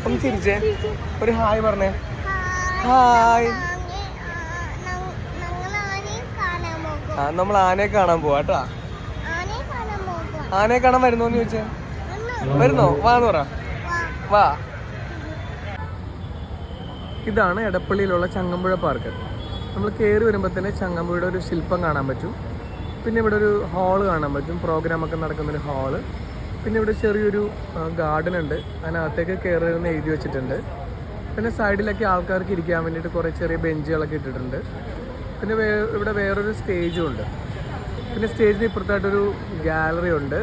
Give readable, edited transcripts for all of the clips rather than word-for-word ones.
ഒന്ന് ചിരിച്ചേ, ഒരു ഹായ് പറഞ്ഞേ. ഹായ്. നമ്മൾ ആനയെ കാണാൻ പോവാ. ആനയെ കാണാൻ വരുന്നോന്ന് ചോദിച്ചേ. വരുന്നോ? വാന്ന് പറ. വാ. ഇതാണ് എടപ്പള്ളിയിലുള്ള ചങ്ങമ്പുഴ പാർക്ക്. നമ്മൾ കയറി വരുമ്പോൾ തന്നെ ചങ്ങമ്പുഴയുടെ ഒരു ശില്പം കാണാൻ പറ്റും. പിന്നെ ഇവിടെ ഒരു ഹാള് കാണാൻ പറ്റും, പ്രോഗ്രാമൊക്കെ നടക്കുന്നൊരു ഹാള്. പിന്നെ ഇവിടെ ചെറിയൊരു ഗാർഡൻ ഉണ്ട്, അതിനകത്തേക്ക് കയറുന്ന എഴുതി വെച്ചിട്ടുണ്ട്. പിന്നെ സൈഡിലൊക്കെ ആൾക്കാർക്ക് ഇരിക്കാൻ വേണ്ടിയിട്ട് കുറേ ചെറിയ ബെഞ്ചുകളൊക്കെ ഇട്ടിട്ടുണ്ട്. പിന്നെ ഇവിടെ വേറൊരു സ്റ്റേജും ഉണ്ട്. പിന്നെ സ്റ്റേജിന് ഇപ്പുറത്തായിട്ടൊരു ഗാലറി ഉണ്ട്.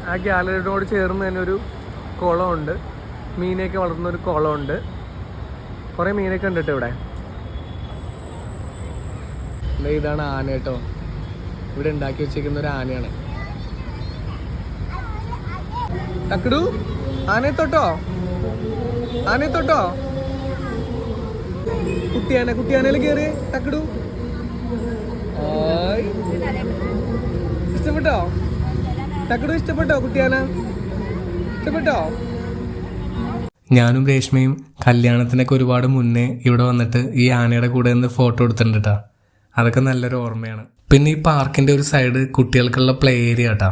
ആ ഗാലറിയോട് ചേർന്ന് തന്നെ ഒരു കുളമുണ്ട്, മീനൊക്കെ വളർത്തുന്നൊരു കുളമുണ്ട്. കുറേ മീനൊക്കെ ഉണ്ട് കേട്ടോ ഇവിടെ. ഇതാണ് ആന കേട്ടോ, ഇവിടെ ഉണ്ടാക്കി വെച്ചേക്കുന്ന ഒരു ആനയാണ്. തക്കടു, ആനയെ തൊട്ടോ, ആനയെ തൊട്ടോ. കുട്ടിയാനയിൽ കയറി തക്കടു. ഇഷ്ടപ്പെട്ടോ തക്കടു? ഇഷ്ടപ്പെട്ടോ കുട്ടിയാന? ഇഷ്ടപ്പെട്ടോ? ഞാനും രേഷ്മയും കല്യാണത്തിനൊക്കെ ഒരുപാട് മുന്നേ ഇവിടെ വന്നിട്ട് ഈ ആനയുടെ കൂടെ നിന്ന് ഫോട്ടോ എടുത്തിട്ടുണ്ട് കേട്ടോ. അതൊക്കെ നല്ലൊരു ഓർമ്മയാണ്. പിന്നെ ഈ പാർക്കിന്റെ ഒരു സൈഡ് കുട്ടികൾക്കുള്ള പ്ലേ ഏരിയ കേട്ടോ.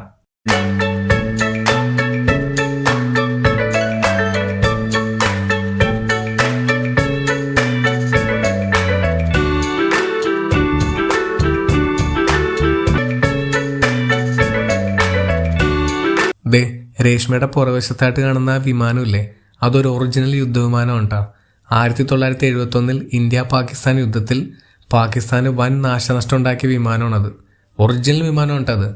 രേഷ്മയുടെ പുറവശത്തായിട്ട് കാണുന്ന വിമാനമില്ലേ, അതൊരു ഒറിജിനൽ യുദ്ധവിമാനമാണ് കേട്ടോ. 1971 ഇന്ത്യ പാകിസ്ഥാൻ യുദ്ധത്തിൽ പാകിസ്ഥാന് വൻ നാശനഷ്ടം ഉണ്ടാക്കിയ വിമാനമാണത്. ഒറിജിനൽ വിമാനമാണ് കേട്ടോ അത്.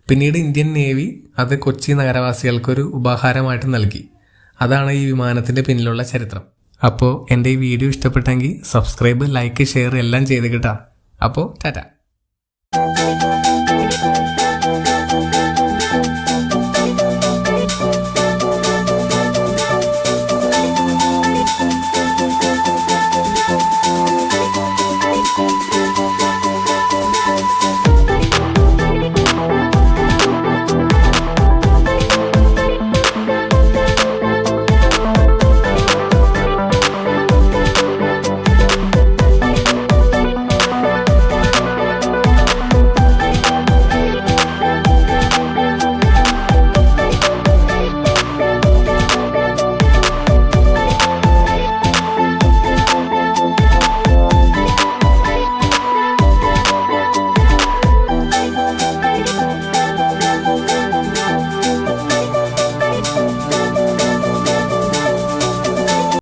പിന്നീട് ഇന്ത്യൻ നേവി അത് കൊച്ചി നഗരവാസികൾക്കൊരു ഉപഹാരമായിട്ട് നൽകി. അതാണ് ഈ വിമാനത്തിൻ്റെ പിന്നിലുള്ള ചരിത്രം. അപ്പോൾ എൻ്റെ ഈ വീഡിയോ ഇഷ്ടപ്പെട്ടെങ്കിൽ സബ്സ്ക്രൈബ്, ലൈക്ക്, ഷെയർ എല്ലാം ചെയ്ത് കിട്ടാം. അപ്പോൾ ടാറ്റ.